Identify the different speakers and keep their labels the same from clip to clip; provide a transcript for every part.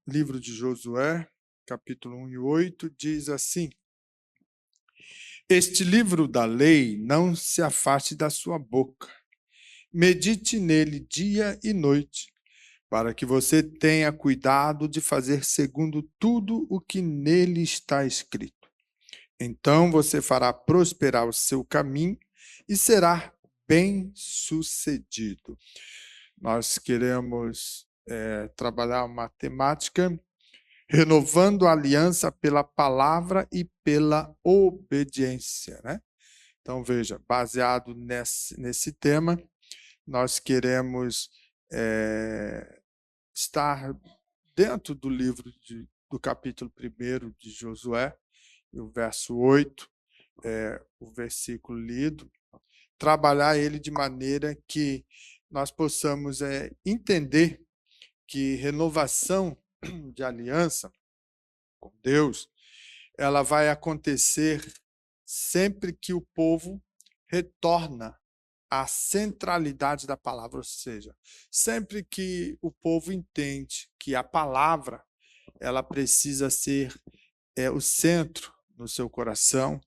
Speaker 1: livro de Josué, capítulo 1 e 8, diz assim: Este livro da lei não se afaste da sua boca. Medite nele dia e noite, para que você tenha cuidado de fazer segundo tudo o que nele está escrito. Então você fará prosperar o seu caminho e será bem-sucedido. Nós queremos trabalhar uma temática renovando a aliança pela palavra e pela obediência, né? Então, veja, baseado nesse tema, nós queremos estar dentro do livro do capítulo 1 de Josué, o verso 8, o versículo lido, trabalhar ele de maneira que nós possamos entender que renovação de aliança com Deus, ela vai acontecer sempre que o povo retorna à centralidade da palavra, ou seja, sempre que o povo entende que a palavra ela precisa ser o centro no seu coração,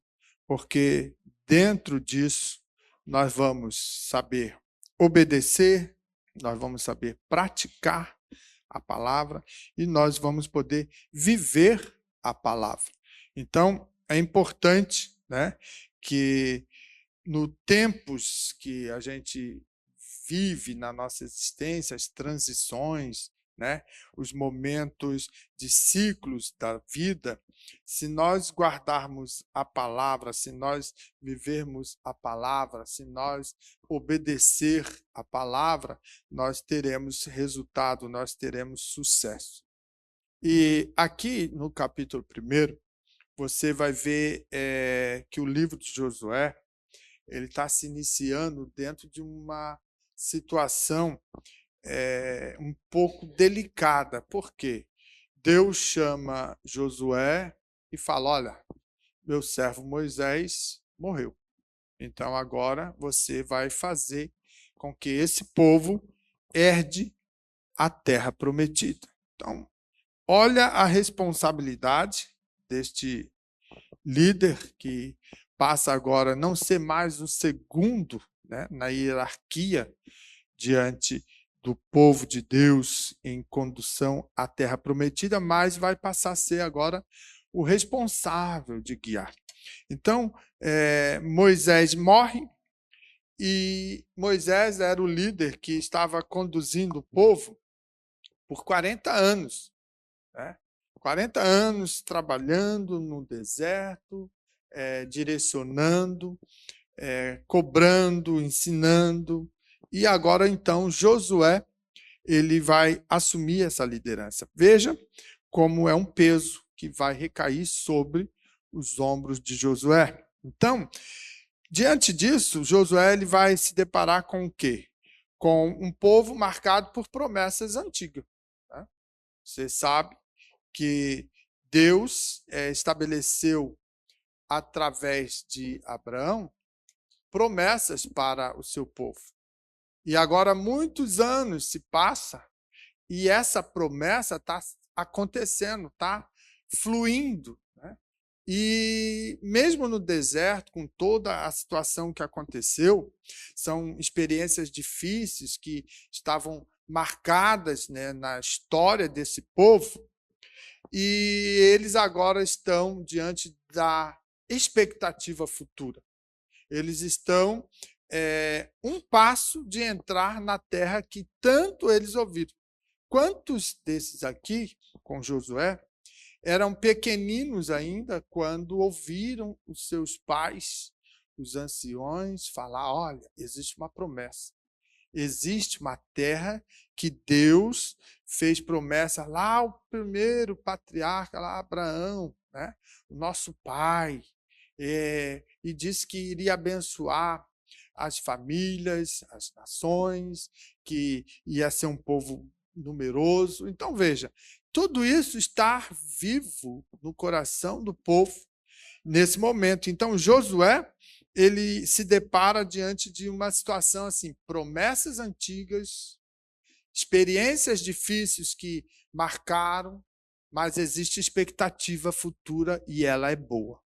Speaker 1: porque dentro disso nós vamos saber obedecer, nós vamos saber praticar a palavra e nós vamos poder viver a palavra. Então, é importante, né, que no tempos que a gente vive na nossa existência, as transições, né, os momentos de ciclos da vida, se nós guardarmos a palavra, se nós vivermos a palavra, se nós obedecer a palavra, nós teremos resultado, nós teremos sucesso. E aqui no capítulo 1, você vai ver que o livro de Josué ele está se iniciando dentro de uma situação um pouco delicada. Por quê? Deus chama Josué e fala: olha, meu servo Moisés morreu. Então agora você vai fazer com que esse povo herde a terra prometida. Então, olha a responsabilidade deste líder que passa agora a não ser mais um segundo, né, na hierarquia diante do povo de Deus em condução à terra prometida, mas vai passar a ser agora o responsável de guiar. Então, Moisés morre e Moisés era o líder que estava conduzindo o povo por 40 anos. Né? 40 anos trabalhando no deserto, direcionando, cobrando, ensinando. E agora, então, Josué ele vai assumir essa liderança. Veja como é um peso que vai recair sobre os ombros de Josué. Então, diante disso, Josué ele vai se deparar com o quê? Com um povo marcado por promessas antigas. Né? Você sabe que Deus estabeleceu, através de Abraão, promessas para o seu povo. E agora muitos anos se passam e essa promessa está acontecendo, está fluindo. Né? E mesmo no deserto, com toda a situação que aconteceu, são experiências difíceis que estavam marcadas, né, na história desse povo, e eles agora estão diante da expectativa futura. Eles estão um passo de entrar na terra que tanto eles ouviram. Quantos desses aqui, com Josué, eram pequeninos ainda quando ouviram os seus pais, os anciões, falar: olha, existe uma promessa. Existe uma terra que Deus fez promessa lá ao primeiro patriarca, lá Abraão, né? O nosso pai, e disse que iria abençoar as famílias, as nações, que ia ser um povo numeroso. Então, veja, tudo isso está vivo no coração do povo nesse momento. Então, Josué ele se depara diante de uma situação assim, promessas antigas, experiências difíceis que marcaram, mas existe expectativa futura e ela é boa.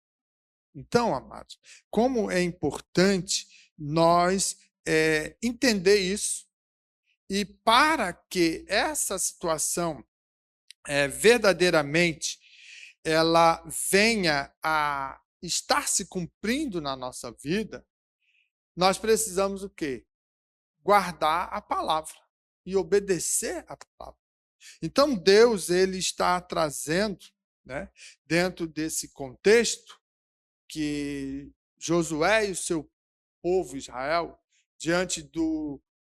Speaker 1: Então, amados, como é importante nós entender isso, e para que essa situação verdadeiramente ela venha a estar se cumprindo na nossa vida, nós precisamos o quê? Guardar a palavra e obedecer a palavra. Então, Deus ele está trazendo, né, dentro desse contexto, que Josué e o seu povo Israel, diante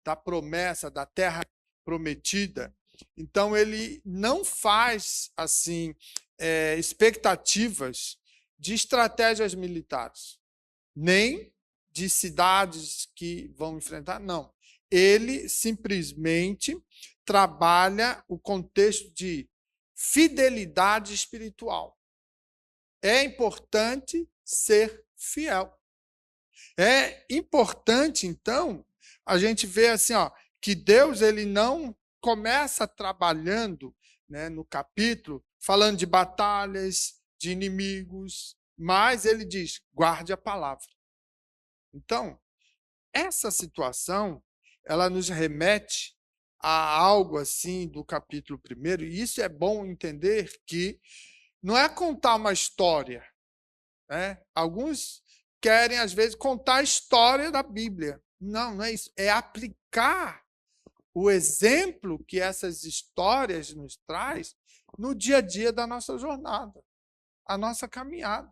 Speaker 1: da promessa da terra prometida, então ele não faz assim expectativas de estratégias militares, nem de cidades que vão enfrentar, não. Ele simplesmente trabalha o contexto de fidelidade espiritual. É importante ser fiel. É importante, então, a gente ver assim, que Deus ele não começa trabalhando, né, no capítulo, falando de batalhas, de inimigos, mas ele diz, guarde a palavra. Então, essa situação, ela nos remete a algo assim do capítulo 1, e isso é bom entender que não é contar uma história, né? Alguns querem, às vezes, contar a história da Bíblia. Não, não é isso. É aplicar o exemplo que essas histórias nos traz no dia a dia da nossa jornada, a nossa caminhada.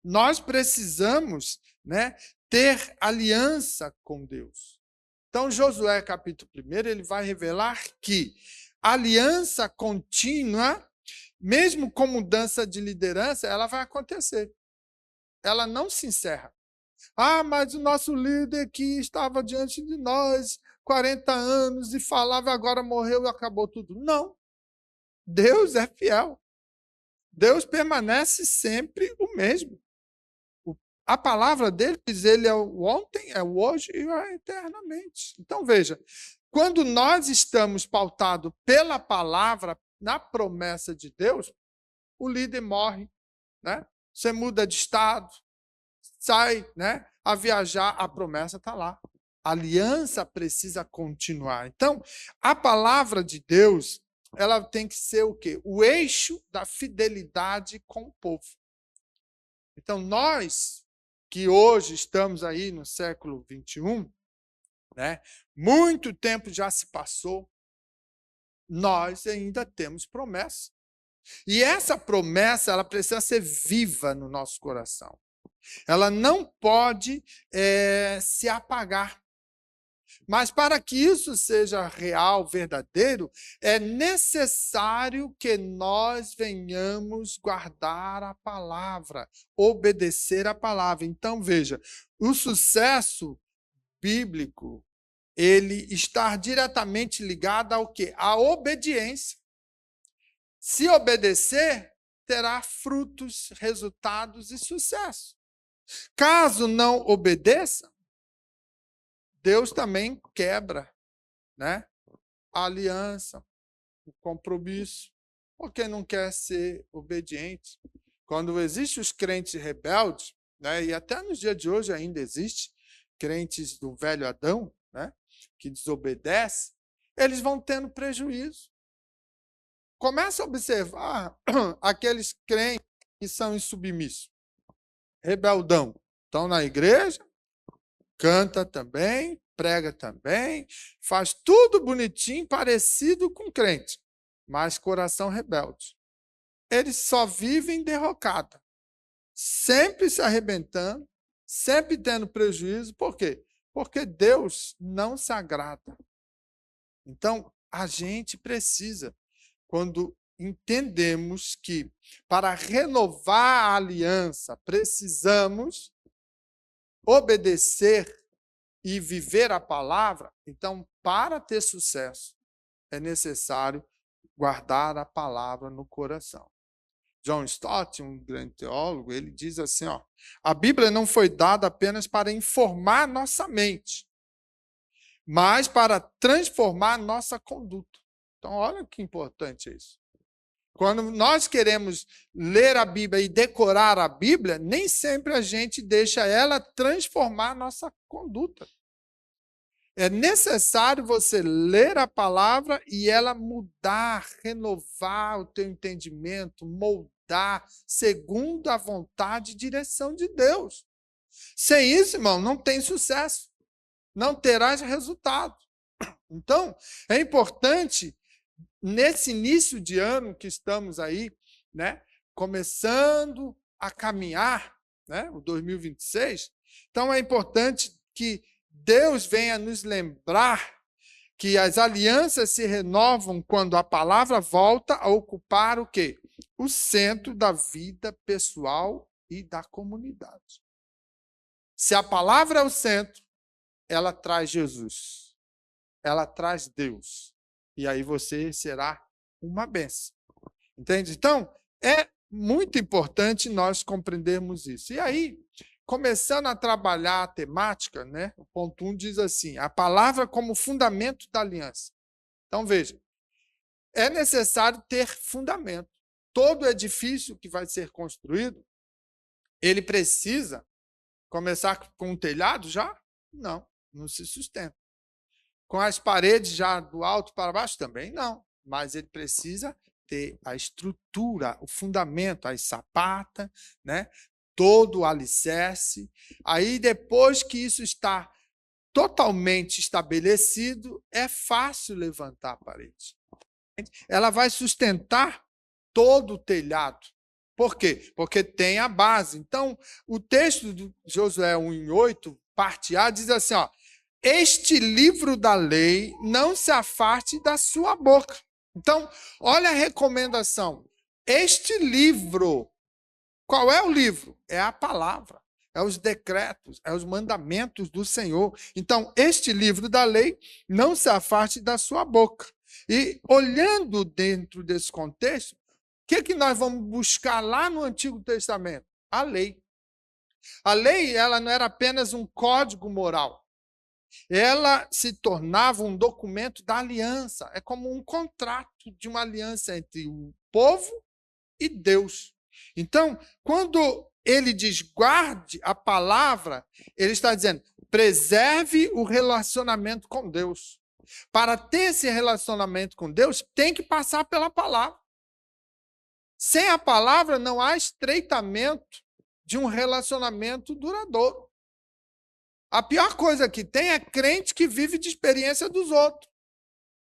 Speaker 1: Nós precisamos, né, ter aliança com Deus. Então, Josué, capítulo 1, ele vai revelar que a aliança contínua, mesmo com mudança de liderança, ela vai acontecer. Ela não se encerra. Ah, mas o nosso líder que estava diante de nós 40 anos e falava agora morreu e acabou tudo. Não. Deus é fiel. Deus permanece sempre o mesmo. A palavra dele diz, ele é o ontem, é o hoje e é eternamente. Então, veja, quando nós estamos pautados pela palavra, na promessa de Deus, o líder morre, né? Você muda de estado, sai, né, a viajar, a promessa está lá. A aliança precisa continuar. Então, a palavra de Deus, ela tem que ser o quê? O eixo da fidelidade com o povo. Então, nós que hoje estamos aí no século XXI, né, muito tempo já se passou, nós ainda temos promessa. E essa promessa, ela precisa ser viva no nosso coração. Ela não pode se apagar. Mas para que isso seja real, verdadeiro, é necessário que nós venhamos guardar a palavra, obedecer a palavra. Então, veja, o sucesso bíblico, ele está diretamente ligado ao quê? À obediência. Se obedecer, terá frutos, resultados e sucesso. Caso não obedeça, Deus também quebra, né, a aliança, o compromisso, porque não quer ser obediente. Quando existem os crentes rebeldes, né, e até nos dias de hoje ainda existe, crentes do velho Adão, né, que desobedecem, eles vão tendo prejuízo. Começa a observar aqueles crentes que são insubmissos, rebeldão, estão na igreja, canta também, prega também, faz tudo bonitinho, parecido com crente, mas coração rebelde. Eles só vivem derrocada, sempre se arrebentando, sempre tendo prejuízo. Por quê? Porque Deus não se agrada. Então, a gente precisa, quando entendemos que para renovar a aliança precisamos obedecer e viver a palavra, então, para ter sucesso, é necessário guardar a palavra no coração. John Stott, um grande teólogo, ele diz assim, a Bíblia não foi dada apenas para informar nossa mente, mas para transformar nossa conduta. Então, olha que importante isso. Quando nós queremos ler a Bíblia e decorar a Bíblia, nem sempre a gente deixa ela transformar a nossa conduta. É necessário você ler a palavra e ela mudar, renovar o teu entendimento, moldar segundo a vontade e direção de Deus. Sem isso, irmão, não tem sucesso. Não terás resultado. Então, é importante, nesse início de ano que estamos aí, né, começando a caminhar, né, o 2026, então é importante que Deus venha nos lembrar que as alianças se renovam quando a palavra volta a ocupar o quê? O centro da vida pessoal e da comunidade. Se a palavra é o centro, ela traz Jesus. Ela traz Deus. E aí você será uma bênção. Entende? Então, é muito importante nós compreendermos isso. E aí, começando a trabalhar a temática, né? O ponto 1 diz assim, a palavra como fundamento da aliança. Então, veja, é necessário ter fundamento. Todo edifício que vai ser construído, ele precisa começar com um telhado já? Não, não se sustenta. Com as paredes já do alto para baixo também não, mas ele precisa ter a estrutura, o fundamento, as sapatas, né? Todo o alicerce. Aí, depois que isso está totalmente estabelecido, é fácil levantar a parede. Ela vai sustentar todo o telhado. Por quê? Porque tem a base. Então, o texto de Josué 1:8, parte A, diz assim, ó, este livro da lei não se afaste da sua boca. Então, olha a recomendação. Este livro, qual é o livro? É a palavra, é os decretos, é os mandamentos do Senhor. Então, este livro da lei não se afaste da sua boca. E olhando dentro desse contexto, o que nós vamos buscar lá no Antigo Testamento? A lei. A lei, ela não era apenas um código moral. Ela se tornava um documento da aliança. É como um contrato de uma aliança entre o povo e Deus. Então, quando ele diz guarde a palavra, ele está dizendo preserve o relacionamento com Deus. Para ter esse relacionamento com Deus, tem que passar pela palavra. Sem a palavra, não há estreitamento de um relacionamento duradouro. A pior coisa que tem é crente que vive de experiência dos outros.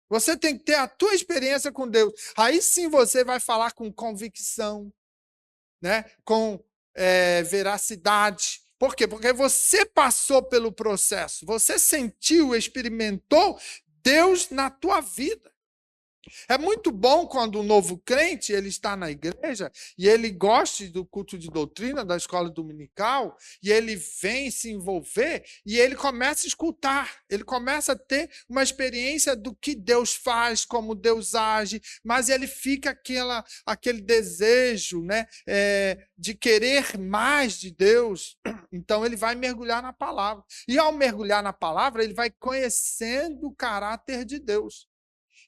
Speaker 1: Você tem que ter a tua experiência com Deus. Aí sim você vai falar com convicção, né? Com veracidade. Por quê? Porque você passou pelo processo. Você sentiu, experimentou Deus na tua vida. É muito bom quando um novo crente ele está na igreja e ele gosta do culto de doutrina, da escola dominical, e ele vem se envolver e ele começa a escutar, ele começa a ter uma experiência do que Deus faz, como Deus age, mas ele fica aquele desejo, né, de querer mais de Deus. Então ele vai mergulhar na palavra. E ao mergulhar na palavra, ele vai conhecendo o caráter de Deus.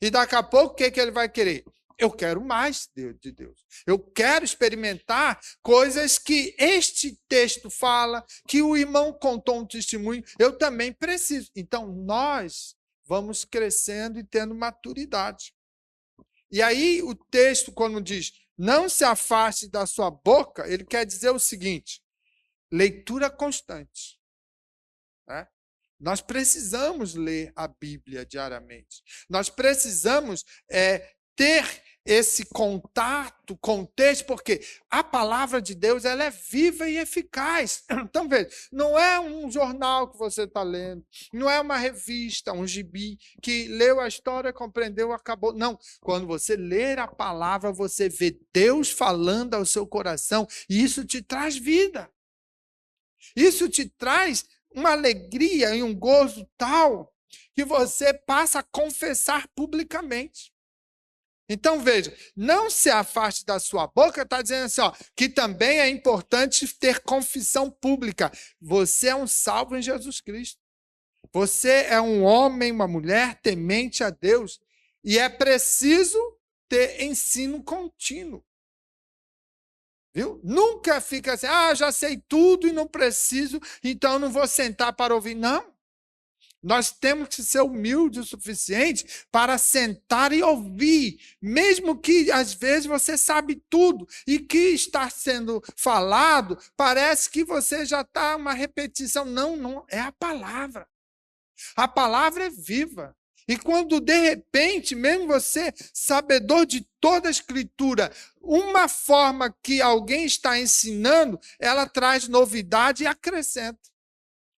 Speaker 1: E daqui a pouco, o que ele vai querer? Eu quero mais de Deus. Eu quero experimentar coisas que este texto fala, que o irmão contou um testemunho, eu também preciso. Então, nós vamos crescendo e tendo maturidade. E aí, o texto, quando diz, não se afaste da sua boca, ele quer dizer o seguinte, leitura constante. Né? Nós precisamos ler a Bíblia diariamente. Nós precisamos ter esse contato com o texto, porque a palavra de Deus ela é viva e eficaz. Então, veja, não é um jornal que você está lendo, não é uma revista, um gibi, que leu a história, compreendeu, acabou. Não, quando você ler a palavra, você vê Deus falando ao seu coração, e isso te traz vida. Isso te traz uma alegria e um gozo tal que você passa a confessar publicamente. Então, veja, não se afaste da sua boca, está dizendo assim, ó, que também é importante ter confissão pública. Você é um salvo em Jesus Cristo. Você é um homem, uma mulher temente a Deus. E é preciso ter ensino contínuo. Viu? Nunca fica assim, já sei tudo e não preciso, então não vou sentar para ouvir. Não. Nós temos que ser humildes o suficiente para sentar e ouvir, mesmo que às vezes você sabe tudo e que está sendo falado, parece que você já está uma repetição. Não, não, é a palavra. A palavra é viva. E quando, de repente, mesmo você, sabedor de toda a Escritura, uma forma que alguém está ensinando, ela traz novidade e acrescenta.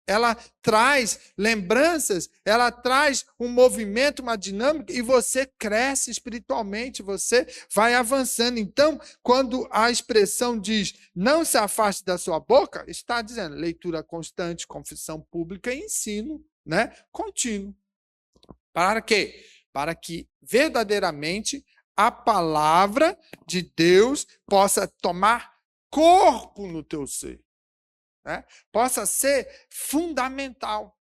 Speaker 1: Ela traz lembranças, ela traz um movimento, uma dinâmica, e você cresce espiritualmente, você vai avançando. Então, quando a expressão diz não se afaste da sua boca, está dizendo leitura constante, confissão pública e ensino, né, contínuo. Para quê? Para que verdadeiramente a palavra de Deus possa tomar corpo no teu ser. Né? Possa ser fundamental.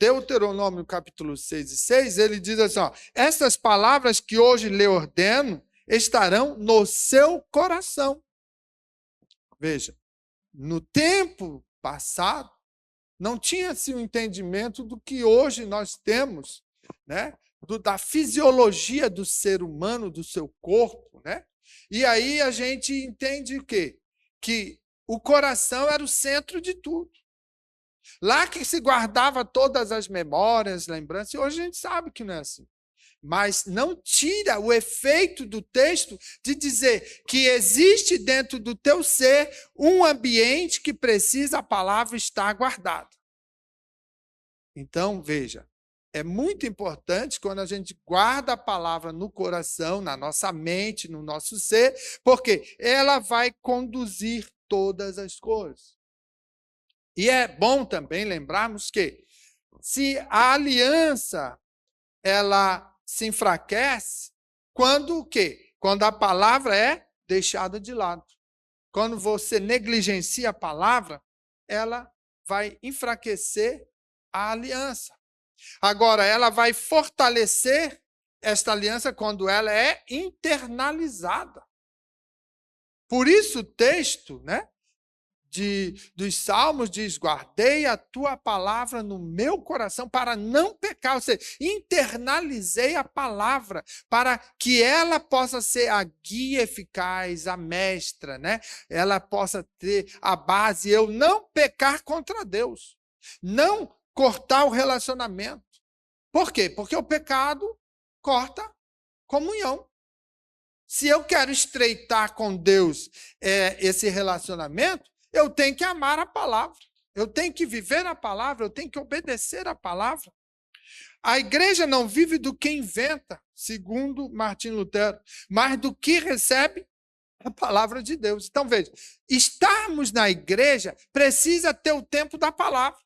Speaker 1: Deuteronômio capítulo 6 e 6, ele diz assim, estas palavras que hoje lhe ordeno estarão no seu coração. Veja, no tempo passado, não tinha-se o entendimento do que hoje nós temos, né? Da fisiologia do ser humano, do seu corpo. Né? E aí a gente entende o quê? Que o coração era o centro de tudo. Lá que se guardava todas as memórias, lembranças, e hoje a gente sabe que não é assim. Mas não tira o efeito do texto de dizer que existe dentro do teu ser um ambiente que precisa a palavra estar guardada. Então, veja, é muito importante quando a gente guarda a palavra no coração, na nossa mente, no nosso ser, porque ela vai conduzir todas as coisas. E é bom também lembrarmos que se a aliança ela se enfraquece, quando o quê? Quando a palavra é deixada de lado. Quando você negligencia a palavra, ela vai enfraquecer a aliança. Agora, ela vai fortalecer esta aliança quando ela é internalizada. Por isso o texto, né, dos Salmos diz, guardei a tua palavra no meu coração para não pecar. Ou seja, internalizei a palavra para que ela possa ser a guia eficaz, a mestra, né? Ela possa ter a base, eu não pecar contra Deus, não cortar o relacionamento. Por quê? Porque o pecado corta comunhão. Se eu quero estreitar com Deus esse relacionamento, eu tenho que amar a palavra, eu tenho que viver a palavra, eu tenho que obedecer a palavra. A igreja não vive do que inventa, segundo Martim Lutero, mas do que recebe a palavra de Deus. Então, veja, estarmos na igreja precisa ter o tempo da palavra.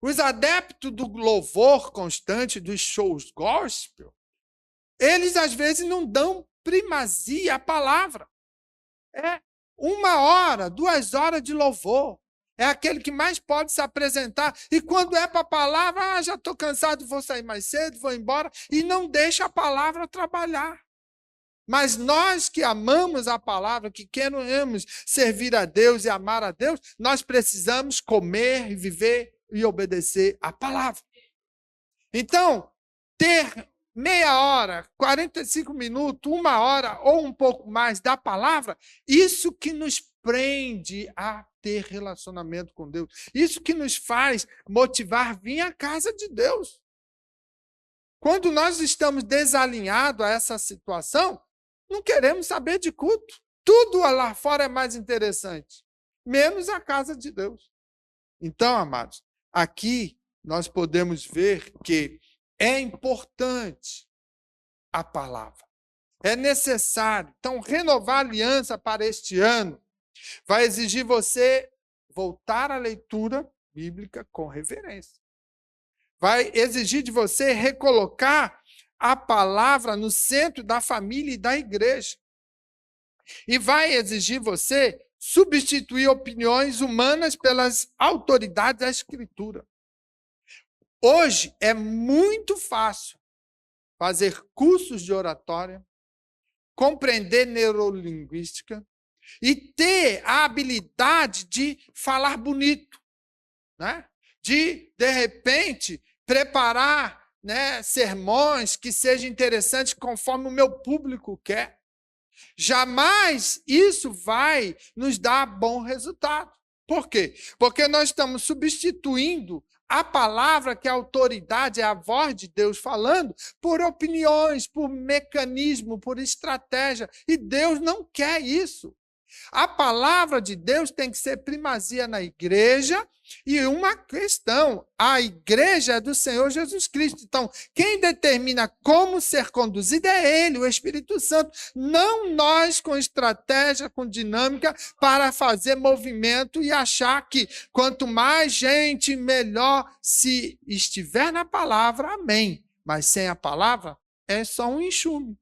Speaker 1: Os adeptos do louvor constante, dos shows gospel, eles às vezes não dão primazia à palavra. É 1 hora, 2 horas de louvor. É aquele que mais pode se apresentar. E quando é para a palavra, já estou cansado, vou sair mais cedo, vou embora. E não deixa a palavra trabalhar. Mas nós que amamos a palavra, que queremos servir a Deus e amar a Deus, nós precisamos comer, viver e obedecer a palavra. Então, ter meia hora, 45 minutos, 1 hora ou um pouco mais da palavra, isso que nos prende a ter relacionamento com Deus. Isso que nos faz motivar vir à casa de Deus. Quando nós estamos desalinhados a essa situação, não queremos saber de culto. Tudo lá fora é mais interessante, menos a casa de Deus. Então, amados, aqui nós podemos ver que é importante a palavra. É necessário. Então, renovar a aliança para este ano vai exigir você voltar à leitura bíblica com reverência. Vai exigir de você recolocar a palavra no centro da família e da igreja. E vai exigir você substituir opiniões humanas pelas autoridades da Escritura. Hoje é muito fácil fazer cursos de oratória, compreender neurolinguística e ter a habilidade de falar bonito, né? De repente, preparar, né, sermões que sejam interessantes conforme o meu público quer. Jamais isso vai nos dar bom resultado. Por quê? Porque nós estamos substituindo a palavra, que é a autoridade, é a voz de Deus falando, por opiniões, por mecanismo, por estratégia. E Deus não quer isso. A palavra de Deus tem que ser primazia na igreja. E uma questão, a igreja é do Senhor Jesus Cristo. Então, quem determina como ser conduzido é Ele, o Espírito Santo. Não nós com estratégia, com dinâmica, para fazer movimento e achar que quanto mais gente, melhor. Se estiver na palavra, amém. Mas sem a palavra, é só um enxume.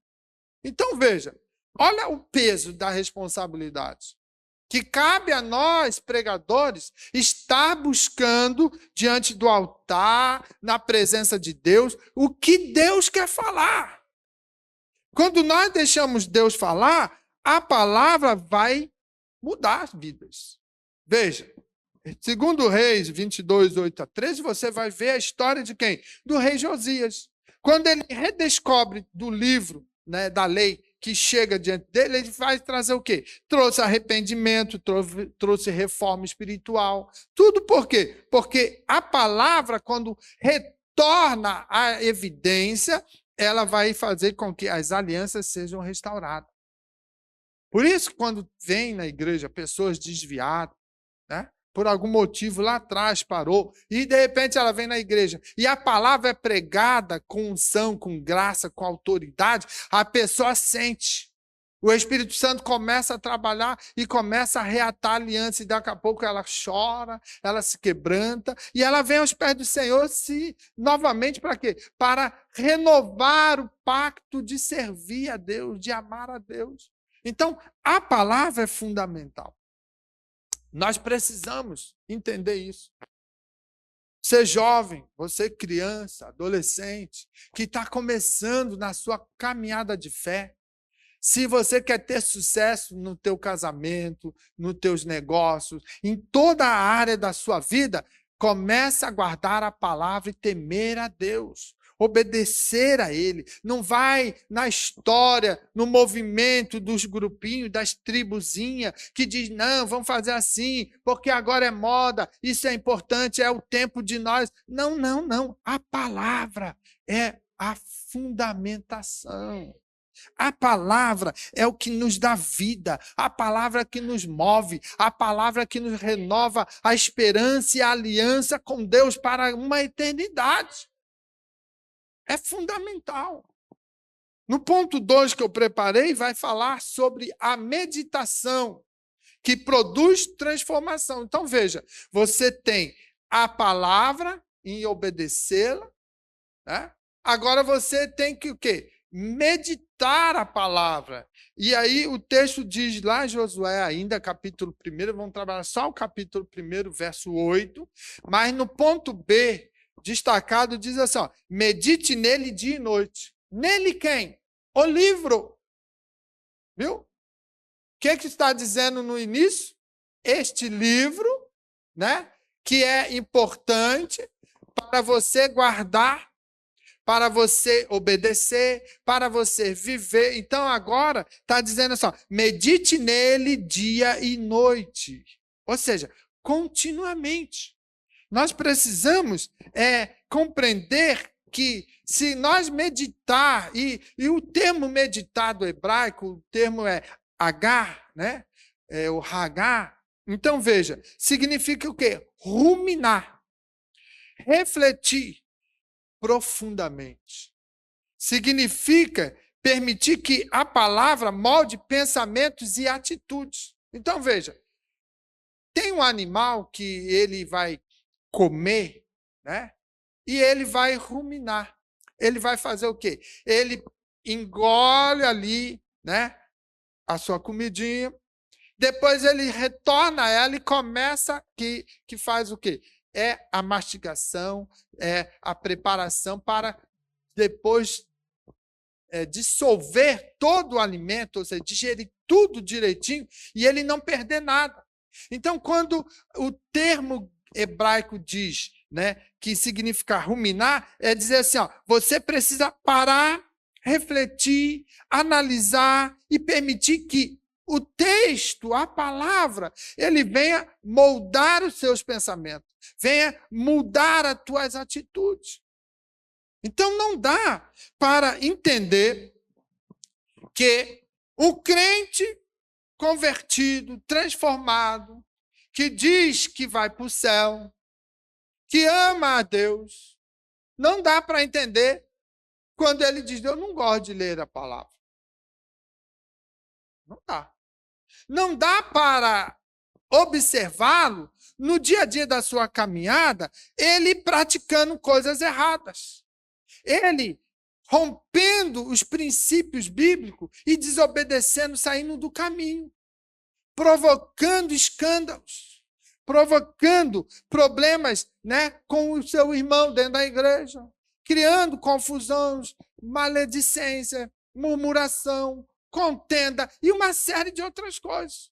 Speaker 1: Então, veja, olha o peso da responsabilidade que cabe a nós, pregadores, estar buscando diante do altar, na presença de Deus, o que Deus quer falar. Quando nós deixamos Deus falar, a palavra vai mudar as vidas. Veja, segundo Reis 22, 8 a 13, você vai ver a história de quem? Do rei Josias. Quando ele redescobre do livro, né, da lei, que chega diante dele, ele vai trazer o quê? Trouxe arrependimento, trouxe reforma espiritual. Tudo por quê? Porque a palavra, quando retorna à evidência, ela vai fazer com que as alianças sejam restauradas. Por isso, quando vem na igreja pessoas desviadas, né? Por algum motivo lá atrás parou, e de repente ela vem na igreja, e a palavra é pregada com unção, com graça, com autoridade, a pessoa sente. O Espírito Santo começa a trabalhar e começa a reatar a aliança, e daqui a pouco ela chora, ela se quebranta, e ela vem aos pés do Senhor novamente para quê? Para renovar o pacto de servir a Deus, de amar a Deus. Então, a palavra é fundamental. Nós precisamos entender isso. Você jovem, você criança, adolescente, que está começando na sua caminhada de fé, se você quer ter sucesso no teu casamento, nos teus negócios, em toda a área da sua vida, comece a guardar a palavra e temer a Deus. Obedecer a Ele. Não vai na história, no movimento dos grupinhos, das tribuzinhas, que diz, não, vamos fazer assim, porque agora é moda, isso é importante, é o tempo de nós. Não, não, não. A palavra é a fundamentação. A palavra é o que nos dá vida, a palavra que nos move, a palavra que nos renova a esperança e a aliança com Deus para uma eternidade. É fundamental. No ponto 2 que eu preparei, vai falar sobre a meditação, que produz transformação. Então, veja, você tem a palavra em obedecê-la, né? Agora você tem que o quê? Meditar a palavra. E aí o texto diz lá em Josué ainda, capítulo 1, vamos trabalhar só o capítulo 1, verso 8, mas no ponto B, destacado, diz assim, ó, medite nele dia e noite. Nele quem? O livro. Viu? O que está dizendo no início? Este livro, né, que é importante para você guardar, para você obedecer, para você viver. Então, agora, está dizendo assim, ó, medite nele dia e noite. Ou seja, continuamente. Nós precisamos compreender que se nós meditar, e o termo meditar do hebraico, o termo é agar, né? É o hagar. Então, veja, significa o quê? Ruminar, refletir profundamente. Significa permitir que a palavra molde pensamentos e atitudes. Então, veja, tem um animal que ele vai comer, né? E ele vai ruminar. Ele vai fazer o quê? Ele engole ali, né, a sua comidinha, depois ele retorna a ela e começa que faz o quê? É a mastigação, é a preparação para depois dissolver todo o alimento, ou seja, digerir tudo direitinho, e ele não perder nada. Então, quando o termo hebraico diz, né, que significa ruminar, é dizer assim, ó, você precisa parar, refletir, analisar e permitir que o texto, a palavra, ele venha moldar os seus pensamentos, venha mudar as tuas atitudes. Então, não dá para entender que o crente convertido, transformado, que diz que vai para o céu, que ama a Deus, não dá para entender quando ele diz, eu não gosto de ler a palavra. Não dá. Não dá para observá-lo no dia a dia da sua caminhada, ele praticando coisas erradas. Ele rompendo os princípios bíblicos e desobedecendo, saindo do caminho, provocando escândalos, provocando problemas, né, com o seu irmão dentro da igreja, criando confusões, maledicência, murmuração, contenda e uma série de outras coisas.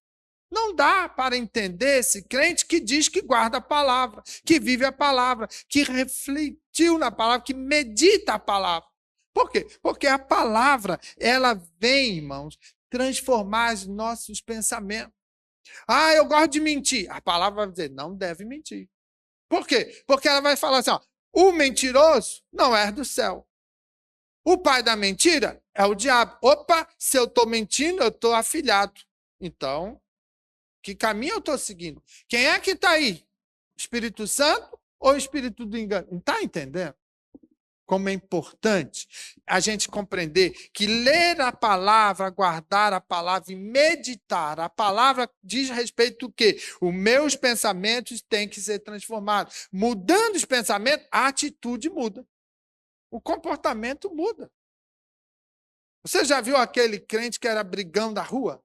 Speaker 1: Não dá para entender esse crente que diz que guarda a palavra, que vive a palavra, que refletiu na palavra, que medita a palavra. Por quê? Porque a palavra, ela vem, irmãos, transformar os nossos pensamentos. Ah, eu gosto de mentir. A palavra vai dizer, não deve mentir. Por quê? Porque ela vai falar assim, ó, o mentiroso não é do céu. O pai da mentira é o diabo. Opa, se eu estou mentindo, eu estou afilhado. Então, que caminho eu estou seguindo? Quem é que está aí? Espírito Santo ou Espírito do engano? Não está entendendo? Como é importante a gente compreender que ler a palavra, guardar a palavra e meditar a palavra diz respeito ao quê? Os meus pensamentos têm que ser transformados. Mudando os pensamentos, a atitude muda. O comportamento muda. Você já viu aquele crente que era brigão da rua?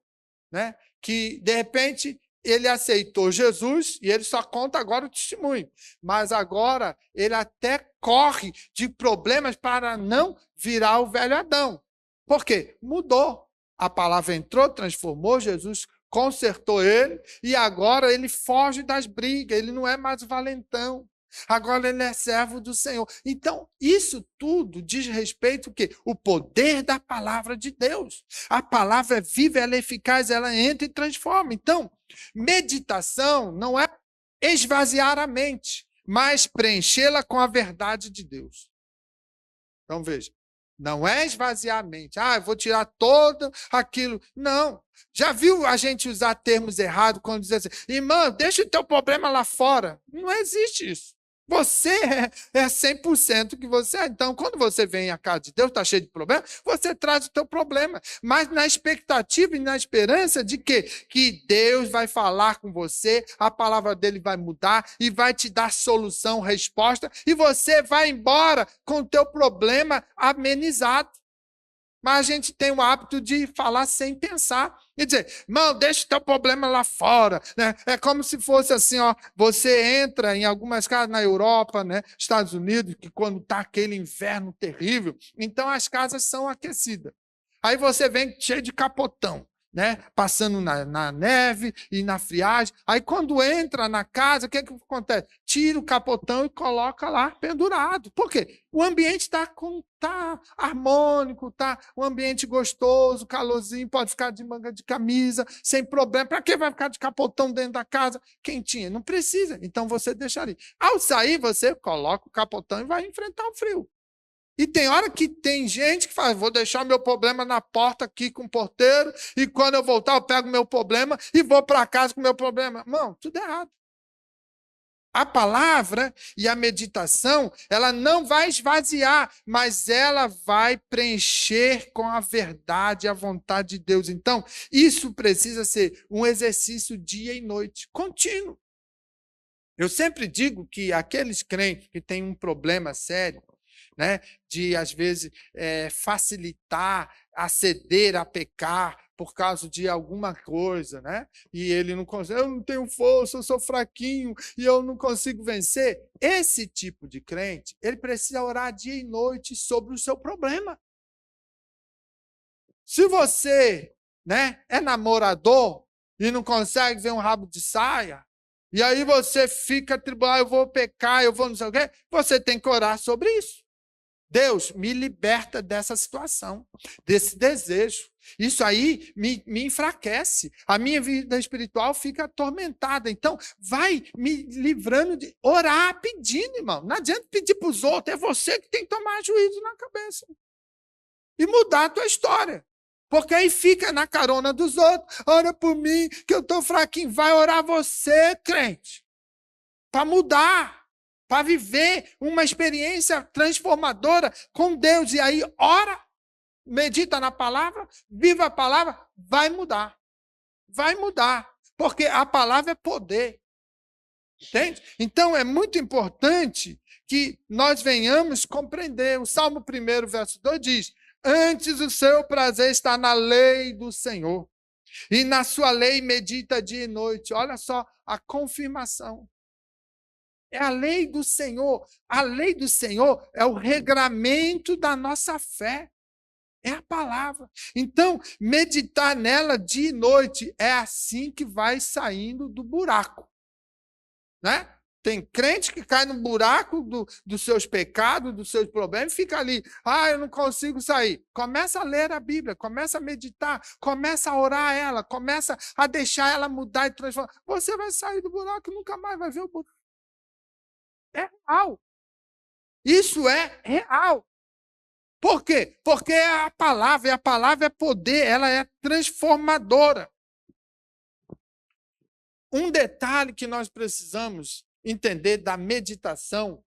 Speaker 1: Né? Que, de repente, ele aceitou Jesus e ele só conta agora o testemunho. Mas agora ele até corre de problemas para não virar o velho Adão. Por quê? Mudou. A palavra entrou, transformou, Jesus consertou ele e agora ele foge das brigas, ele não é mais valentão. Agora ele é servo do Senhor. Então, isso tudo diz respeito ao quê? O poder da palavra de Deus. A palavra é viva, ela é eficaz, ela entra e transforma. Então, meditação não é esvaziar a mente, mas preenchê-la com a verdade de Deus. Então, veja, não é esvaziar a mente. Ah, eu vou tirar todo aquilo. Não. Já viu a gente usar termos errados quando diz assim, irmão, deixa o teu problema lá fora. Não existe isso. Você é 100% que você é. Então, quando você vem à casa de Deus, está cheio de problema, você traz o teu problema. Mas na expectativa e na esperança de que Deus vai falar com você, a palavra dele vai mudar e vai te dar solução, resposta, e você vai embora com o teu problema amenizado. Mas a gente tem o hábito de falar sem pensar. E dizer, irmão, deixa o teu problema lá fora. Né? É como se fosse assim, ó, você entra em algumas casas na Europa, né, Estados Unidos, que quando está aquele inverno terrível, então as casas são aquecidas. Aí você vem cheio de capotão, né, passando na neve e na friagem. Aí quando entra na casa, o que acontece? Tira o capotão e coloca lá pendurado. Por quê? O ambiente está harmônico, está um ambiente gostoso, calorzinho, pode ficar de manga de camisa, sem problema. Para que vai ficar de capotão dentro da casa? Quentinha? Não precisa. Então você deixa ali. Ao sair, você coloca o capotão e vai enfrentar o frio. E tem hora que tem gente que fala, vou deixar meu problema na porta aqui com o porteiro, e quando eu voltar eu pego meu problema e vou para casa com meu problema. Não, tudo errado. A palavra e a meditação, ela não vai esvaziar, mas ela vai preencher com a verdade, a vontade de Deus. Então, isso precisa ser um exercício dia e noite, contínuo. Eu sempre digo que aqueles crentes que têm um problema sério, né, de, às vezes, facilitar, aceder a pecar por causa de alguma coisa, né? E ele não consegue, eu não tenho força, eu sou fraquinho e eu não consigo vencer. Esse tipo de crente, ele precisa orar dia e noite sobre o seu problema. Se você, né, é namorador e não consegue ver um rabo de saia, e aí você fica atribulado, eu vou pecar, eu vou não sei o quê, você tem que orar sobre isso. Deus, me liberta dessa situação, desse desejo. Isso aí me enfraquece. A minha vida espiritual fica atormentada. Então, vai me livrando de orar pedindo, irmão. Não adianta pedir para os outros, é você que tem que tomar juízo na cabeça. E mudar a tua história. Porque aí fica na carona dos outros. Ora por mim, que eu estou fraquinho. Vai orar você, crente. Para mudar. Para viver uma experiência transformadora com Deus. E aí, ora, medita na palavra, viva a palavra, vai mudar. Vai mudar. Porque a palavra é poder. Entende? Então, é muito importante que nós venhamos compreender. O Salmo 1, verso 2 diz: antes o seu prazer está na lei do Senhor, e na sua lei medita dia e noite. Olha só a confirmação. É a lei do Senhor. A lei do Senhor é o regramento da nossa fé. É a palavra. Então, meditar nela dia e noite é assim que vai saindo do buraco. Né? Tem crente que cai no buraco dos seus pecados, dos seus problemas, e fica ali. Eu não consigo sair. Começa a ler a Bíblia, começa a meditar, começa a orar ela, começa a deixar ela mudar e transformar. Você vai sair do buraco e nunca mais vai ver o buraco. É real. Isso é real. Por quê? Porque é a palavra, e a palavra é poder, ela é transformadora. Um detalhe que nós precisamos entender da meditação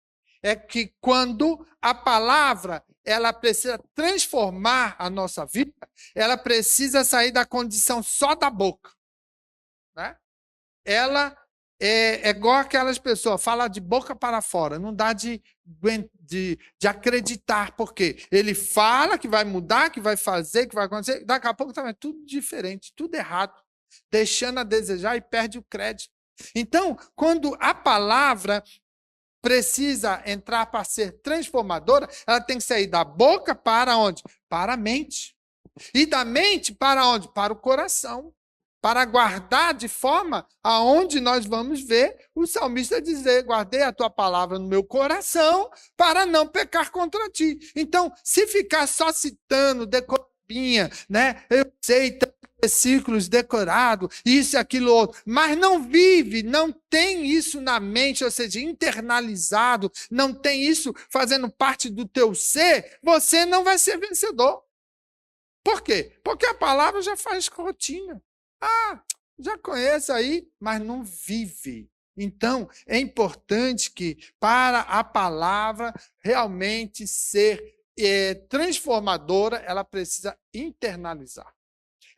Speaker 1: é que quando a palavra ela precisa transformar a nossa vida, ela precisa sair da condição só da boca. Né? Ela é igual aquelas pessoas, fala de boca para fora, não dá de acreditar, porque ele fala que vai mudar, que vai fazer, que vai acontecer, daqui a pouco também é tudo diferente, tudo errado, deixando a desejar e perde o crédito. Então, quando a palavra precisa entrar para ser transformadora, ela tem que sair da boca para onde? Para a mente. E da mente para onde? Para o coração. Para guardar de forma aonde nós vamos ver o salmista dizer: guardei a tua palavra no meu coração para não pecar contra ti. Então, se ficar só citando, decorinha, né? Eu sei versículos decorados, isso e aquilo outro, mas não vive, não tem isso na mente, ou seja, internalizado, não tem isso fazendo parte do teu ser, você não vai ser vencedor. Por quê? Porque a palavra já faz rotina. Já conhece aí, mas não vive. Então, é importante que, para a palavra realmente ser transformadora, ela precisa internalizar.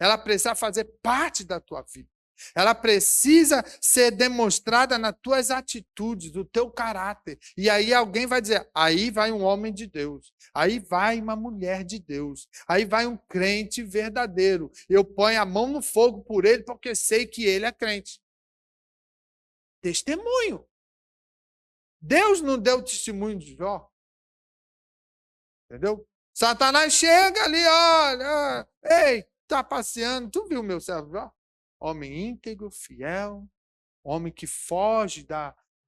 Speaker 1: Ela precisa fazer parte da tua vida. Ela precisa ser demonstrada nas tuas atitudes, do teu caráter. E aí alguém vai dizer: aí vai um homem de Deus, aí vai uma mulher de Deus, aí vai um crente verdadeiro. Eu ponho a mão no fogo por ele porque sei que ele é crente. Testemunho. Deus não deu testemunho de Jó. Entendeu? Satanás chega ali, olha, ei, está passeando. Tu viu meu servo Jó? Homem íntegro, fiel, homem que foge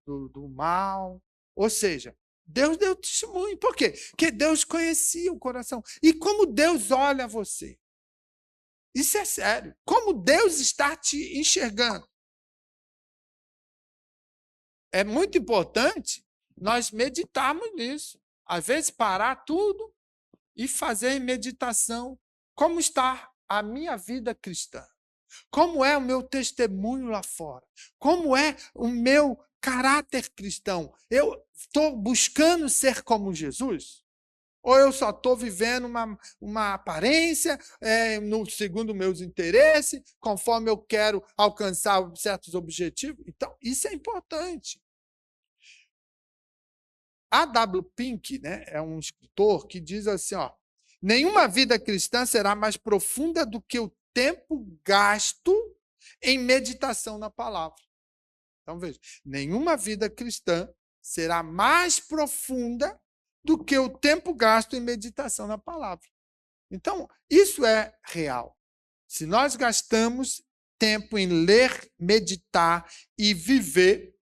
Speaker 1: do mal. Ou seja, Deus deu testemunho. Por quê? Porque Deus conhecia o coração. E como Deus olha você? Isso é sério. Como Deus está te enxergando? É muito importante nós meditarmos nisso. Às vezes, parar tudo e fazer meditação. Como está a minha vida cristã? Como é o meu testemunho lá fora? Como é o meu caráter cristão? Eu estou buscando ser como Jesus? Ou eu só estou vivendo uma aparência, segundo meus interesses, conforme eu quero alcançar certos objetivos? Então, isso é importante. A W. Pink, né, é um escritor que diz assim: nenhuma vida cristã será mais profunda do que o tempo gasto em meditação na palavra. Então, veja, nenhuma vida cristã será mais profunda do que o tempo gasto em meditação na palavra. Então, isso é real. Se nós gastamos tempo em ler, meditar e viver,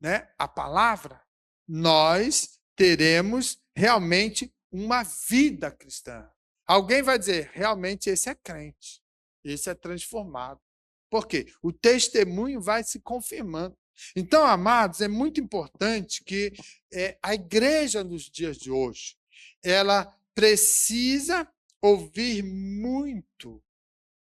Speaker 1: né, a palavra, nós teremos realmente uma vida cristã. Alguém vai dizer, realmente esse é crente, esse é transformado. Por quê? O testemunho vai se confirmando. Então, amados, é muito importante que a igreja nos dias de hoje, ela precisa ouvir muito,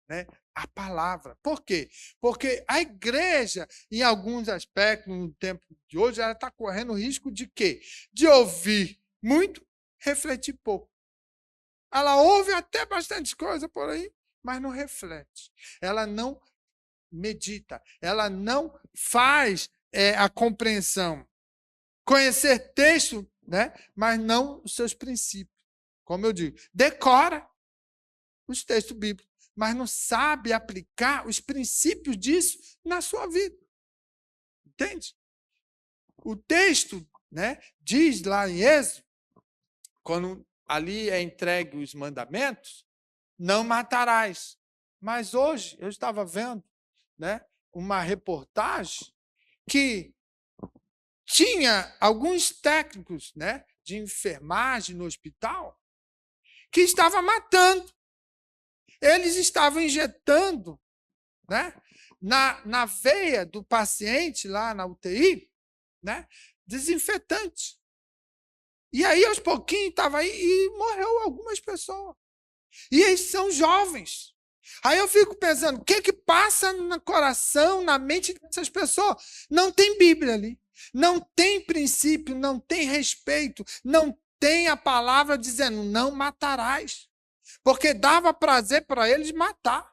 Speaker 1: né, a palavra. Por quê? Porque a igreja, em alguns aspectos, no tempo de hoje, ela está correndo o risco de quê? De ouvir muito, refletir pouco. Ela ouve até bastante coisa por aí, mas não reflete. Ela não medita, ela não faz a compreensão. Conhecer texto, né, mas não os seus princípios. Como eu digo, decora os textos bíblicos, mas não sabe aplicar os princípios disso na sua vida. Entende? O texto, né, diz lá em Êxodo, quando ali é entregue os mandamentos, não matarás. Mas hoje eu estava vendo, né, uma reportagem que tinha alguns técnicos, né, de enfermagem no hospital que estavam matando. Eles estavam injetando, né, na veia do paciente lá na UTI, né, desinfetante. E aí, aos pouquinhos, estava aí e morreu algumas pessoas. E eles são jovens. Aí eu fico pensando, o que passa no coração, na mente dessas pessoas? Não tem Bíblia ali. Não tem princípio, não tem respeito, não tem a palavra dizendo, não matarás. Porque dava prazer para eles matar.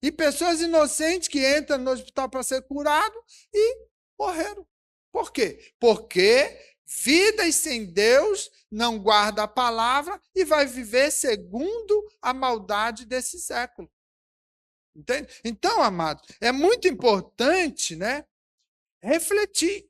Speaker 1: E pessoas inocentes que entram no hospital para ser curado e morreram. Por quê? Porque vidas sem Deus não guarda a palavra e vai viver segundo a maldade desse século. Entende? Então, amados, é muito importante, né, refletir.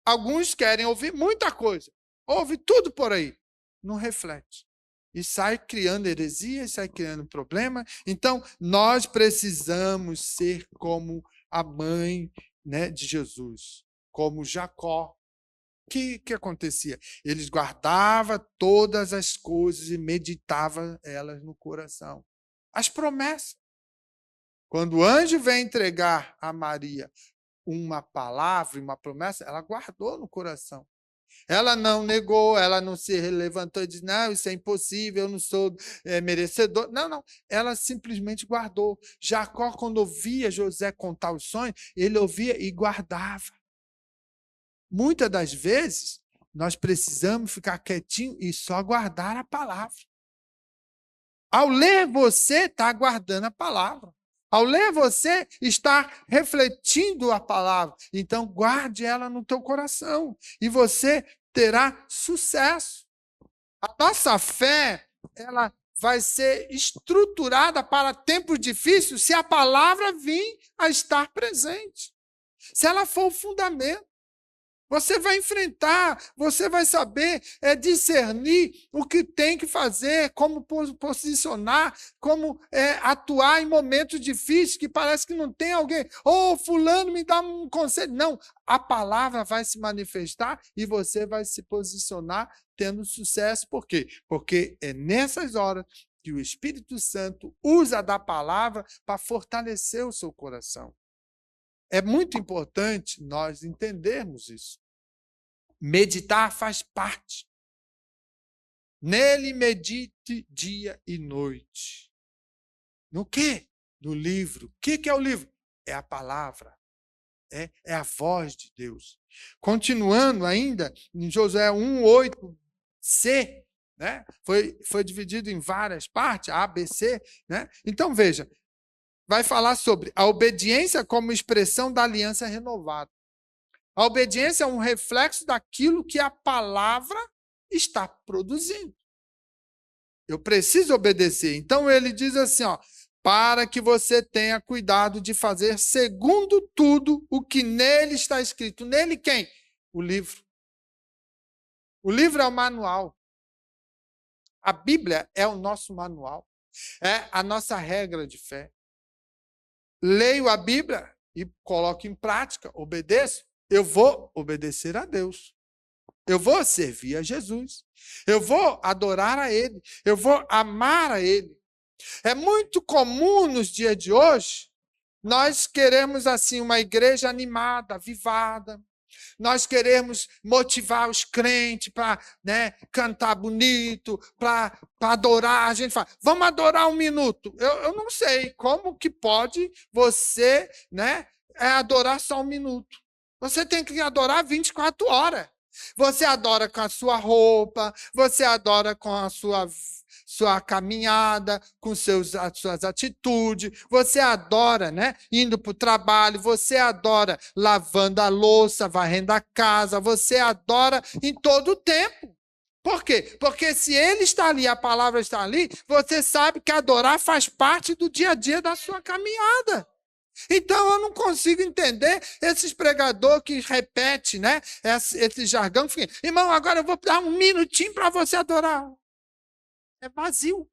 Speaker 1: Alguns querem ouvir muita coisa, ouve tudo por aí, não reflete. E sai criando heresias, sai criando problema. Então, nós precisamos ser como a mãe, né, de Jesus, como Jacó. O que acontecia? Eles guardavam todas as coisas e meditavam elas no coração. As promessas. Quando o anjo vem entregar a Maria uma palavra, uma promessa, ela guardou no coração. Ela não negou, ela não se levantou e disse, não, isso é impossível, eu não sou merecedor. Não, não. Ela simplesmente guardou. Jacó, quando ouvia José contar os sonhos, ele ouvia e guardava. Muitas das vezes, nós precisamos ficar quietinho e só guardar a palavra. Ao ler, você está guardando a palavra. Ao ler, você está refletindo a palavra. Então, guarde ela no teu coração e você terá sucesso. A nossa fé, ela vai ser estruturada para tempos difíceis se a palavra vir a estar presente. Se ela for o fundamento. Você vai enfrentar, você vai saber discernir o que tem que fazer, como posicionar, como atuar em momentos difíceis que parece que não tem alguém. Fulano me dá um conselho. Não, a palavra vai se manifestar e você vai se posicionar tendo sucesso. Por quê? Porque é nessas horas que o Espírito Santo usa da palavra para fortalecer o seu coração. É muito importante nós entendermos isso. Meditar faz parte. Nele medite dia e noite. No quê? No livro. O que é o livro? É a palavra. É a voz de Deus. Continuando ainda, em Josué 1:8c, né? Foi dividido em várias partes, A, B, C. Né? Então, veja, vai falar sobre a obediência como expressão da aliança renovada. A obediência é um reflexo daquilo que a palavra está produzindo. Eu preciso obedecer. Então, ele diz assim, para que você tenha cuidado de fazer segundo tudo o que nele está escrito. Nele quem? O livro. O livro é o manual. A Bíblia é o nosso manual, é a nossa regra de fé. Leio a Bíblia e coloco em prática, obedeço, eu vou obedecer a Deus. Eu vou servir a Jesus. Eu vou adorar a Ele. Eu vou amar a Ele. É muito comum nos dias de hoje, nós queremos assim uma igreja animada, avivada. Nós queremos motivar os crentes para, né, cantar bonito, para adorar. A gente fala, vamos adorar 1 minuto. Eu não sei como que pode você, né, adorar só 1 minuto. Você tem que adorar 24 horas. Você adora com a sua roupa, você adora com a sua caminhada, com as suas atitudes, você adora, né, indo para o trabalho, você adora lavando a louça, varrendo a casa, você adora em todo o tempo. Por quê? Porque se ele está ali, a palavra está ali, você sabe que adorar faz parte do dia a dia da sua caminhada. Então, eu não consigo entender esses pregadores que repetem, né, esse jargão. Irmão, agora eu vou dar 1 minutinho para você adorar. É vazio.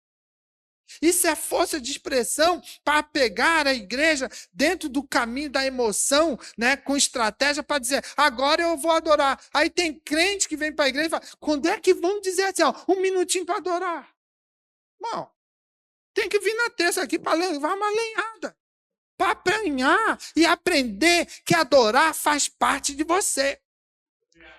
Speaker 1: Isso é força de expressão para pegar a igreja dentro do caminho da emoção, né, com estratégia para dizer, agora eu vou adorar. Aí tem crente que vem para a igreja e fala, quando é que vão dizer assim, ó, 1 minutinho para adorar? Não, tem que vir na terça aqui para levar uma lenhada. Para apanhar e aprender que adorar faz parte de você.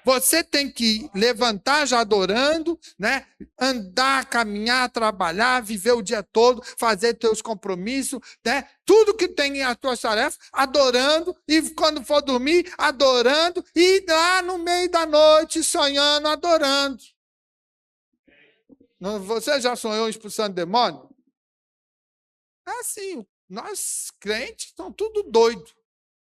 Speaker 1: Você tem que levantar já adorando, né? Andar, caminhar, trabalhar, viver o dia todo, fazer teus compromissos, né? Tudo que tem as tuas tarefas, adorando, e quando for dormir, adorando, e lá no meio da noite, sonhando, adorando. Você já sonhou expulsando demônio? É assim, nós crentes estão tudo doido,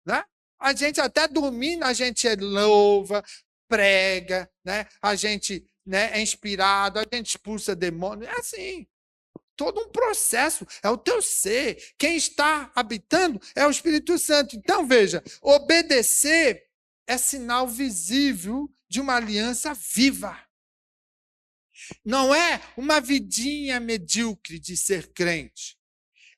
Speaker 1: né? A gente até dormindo, a gente louva, prega, né? A gente, né, é inspirado, a gente expulsa demônio. É assim, todo um processo, é o teu ser. Quem está habitando é o Espírito Santo. Então, veja, obedecer é sinal visível de uma aliança viva. Não é uma vidinha medíocre de ser crente.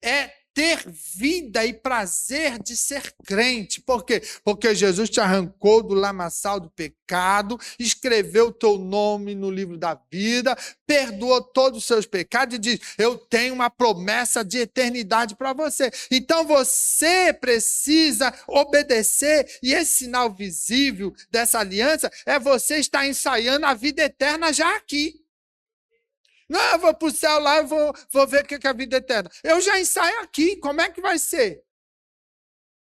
Speaker 1: É ter vida e prazer de ser crente. Por quê? Porque Jesus te arrancou do lamaçal do pecado, escreveu o teu nome no livro da vida, perdoou todos os seus pecados e diz, eu tenho uma promessa de eternidade para você. Então você precisa obedecer, e esse sinal visível dessa aliança é você estar ensaiando a vida eterna já aqui. Não, eu vou para o céu lá e vou ver o que é a vida eterna. Eu já ensaio aqui, como é que vai ser?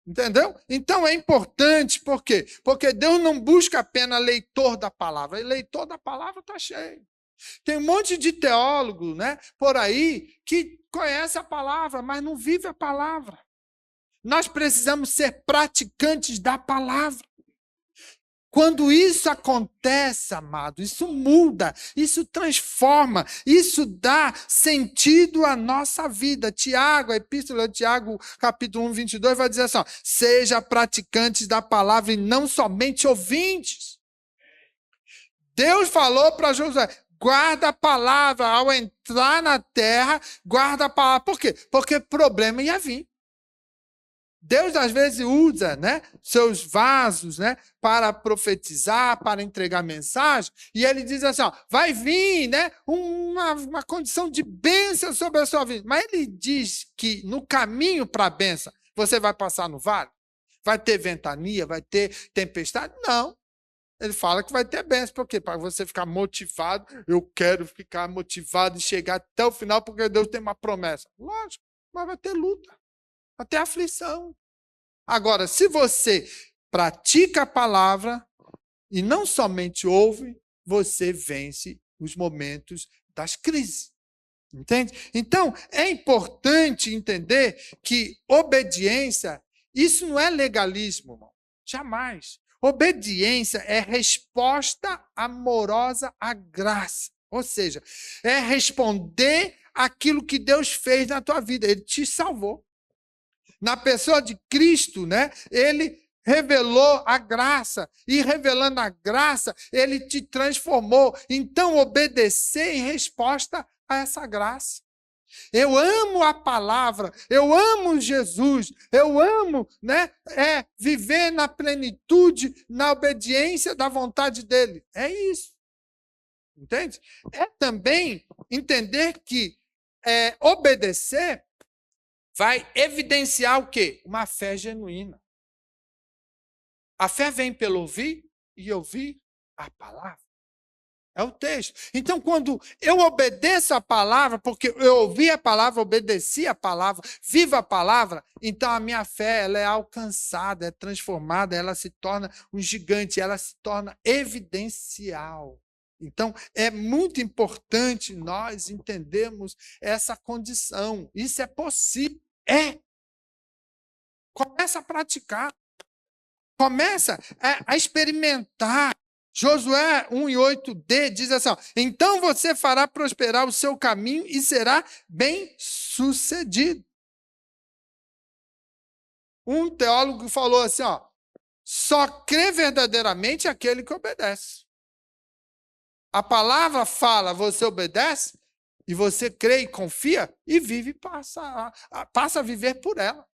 Speaker 1: Entendeu? Então é importante, por quê? Porque Deus não busca apenas leitor da palavra. E leitor da palavra está cheio. Tem um monte de teólogo, né, por aí que conhece a palavra, mas não vive a palavra. Nós precisamos ser praticantes da palavra. Quando isso acontece, amado, isso muda, isso transforma, isso dá sentido à nossa vida. Tiago, a epístola de Tiago, capítulo 1, 22, vai dizer assim, ó, seja praticantes da palavra e não somente ouvintes. Deus falou para Josué, guarda a palavra, ao entrar na terra, guarda a palavra. Por quê? Porque problema ia vir. Deus, às vezes, usa, né, seus vasos, né, para profetizar, para entregar mensagem, e ele diz assim, ó, vai vir, né, uma condição de bênção sobre a sua vida. Mas ele diz que no caminho para a bênção, você vai passar no vale? Vai ter ventania? Vai ter tempestade? Não. Ele fala que vai ter bênção. Por quê? Para você ficar motivado. Eu quero ficar motivado e chegar até o final, porque Deus tem uma promessa. Lógico, mas vai ter luta. Até aflição. Agora, se você pratica a palavra e não somente ouve, você vence os momentos das crises. Entende? Então, é importante entender que obediência, isso não é legalismo, irmão. Jamais. Obediência é resposta amorosa à graça. Ou seja, é responder aquilo que Deus fez na tua vida. Ele te salvou. Na pessoa de Cristo, né? Ele revelou a graça, e revelando a graça, ele te transformou. Então, obedecer em resposta a essa graça. Eu amo a palavra, eu amo Jesus, eu amo, viver na plenitude, na obediência da vontade dele. É isso. Entende? É também entender que obedecer vai evidenciar o quê? Uma fé genuína. A fé vem pelo ouvir e ouvir a palavra. É o texto. Então, quando eu obedeço a palavra, porque eu ouvi a palavra, obedeci a palavra, vivo a palavra, então a minha fé ela é alcançada, é transformada, ela se torna um gigante, ela se torna evidencial. Então, é muito importante nós entendermos essa condição. Isso é possível. Começa a praticar. Começa a experimentar. Josué 1:8d diz assim, então você fará prosperar o seu caminho e será bem-sucedido. Um teólogo falou assim, só crê verdadeiramente aquele que obedece. A palavra fala, você obedece, e você crê e confia, e vive, passa a viver por ela.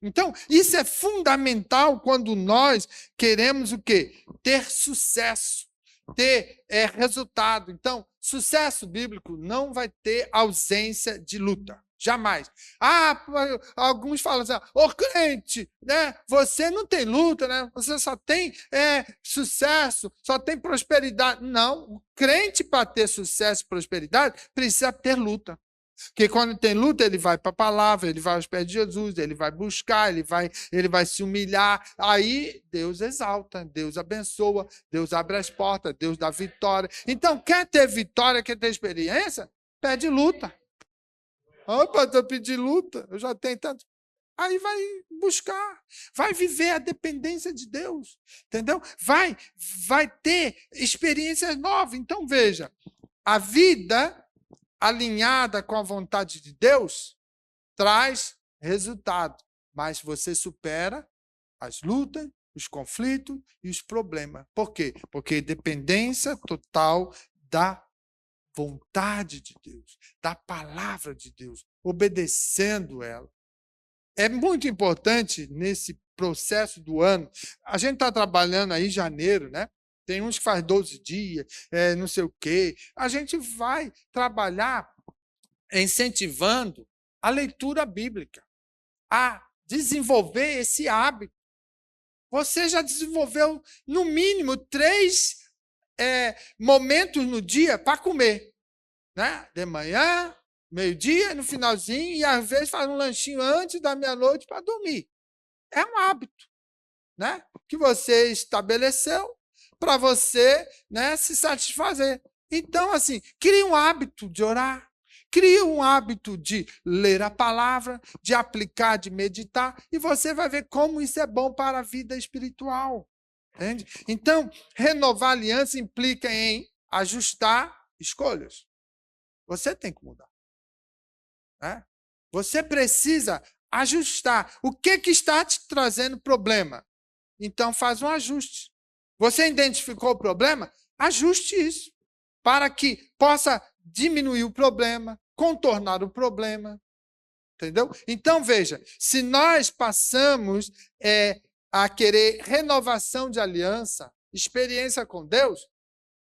Speaker 1: Então, isso é fundamental quando nós queremos o quê? Ter sucesso, ter resultado. Então, sucesso bíblico não vai ter ausência de luta. Jamais. Alguns falam assim, crente, você não tem luta, você só tem sucesso, só tem prosperidade. Não, o crente, para ter sucesso e prosperidade, precisa ter luta. Porque quando tem luta, ele vai para a palavra, ele vai aos pés de Jesus, ele vai buscar, ele vai se humilhar. Aí Deus exalta, Deus abençoa, Deus abre as portas, Deus dá vitória. Então, quer ter vitória, quer ter experiência? Pede luta. Opa, eu pedi luta, eu já tenho tanto. Aí vai buscar, vai viver a dependência de Deus, entendeu? Vai ter experiências novas. Então, veja, a vida alinhada com a vontade de Deus, traz resultado. Mas você supera as lutas, os conflitos e os problemas. Por quê? Porque dependência total da vontade de Deus, da palavra de Deus, obedecendo ela. É muito importante nesse processo do ano. A gente está trabalhando aí em janeiro, Tem uns que faz 12 dias, não sei o quê. A gente vai trabalhar incentivando a leitura bíblica, a desenvolver esse hábito. Você já desenvolveu, no mínimo, 3 momentos no dia para comer. De manhã, meio-dia, no finalzinho, e às vezes faz um lanchinho antes da meia-noite para dormir. É um hábito que você estabeleceu para você se satisfazer. Então, assim, crie um hábito de orar, crie um hábito de ler a palavra, de aplicar, de meditar, e você vai ver como isso é bom para a vida espiritual. Entende? Então, renovar a aliança implica em ajustar escolhas. Você tem que mudar. Você precisa ajustar. O que está te trazendo problema? Então, faz um ajuste. Você identificou o problema? Ajuste isso, para que possa diminuir o problema, contornar o problema. Entendeu? Então, veja, se nós passamos a querer renovação de aliança, experiência com Deus,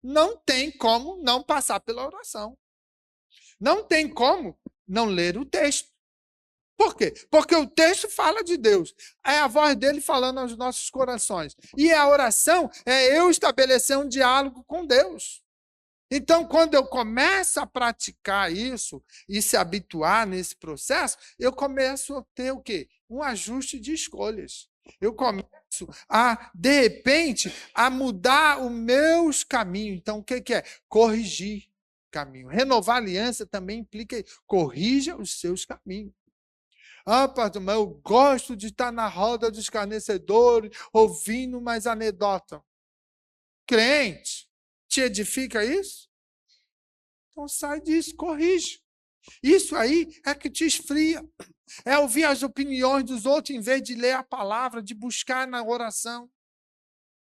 Speaker 1: não tem como não passar pela oração. Não tem como não ler o texto. Por quê? Porque o texto fala de Deus. É a voz dele falando aos nossos corações. E a oração é eu estabelecer um diálogo com Deus. Então, quando eu começo a praticar isso e se habituar nesse processo, eu começo a ter o quê? Um ajuste de escolhas. Eu começo a, de repente, a mudar os meus caminhos. Então, o que é? Corrigir caminho. Renovar a aliança também implica corrija os seus caminhos. Pastor, mas eu gosto de estar na roda dos escarnecedores, ouvindo mais anedota. Crente, te edifica isso? Então sai disso, corrige. Isso aí é que te esfria. É ouvir as opiniões dos outros em vez de ler a palavra, de buscar na oração.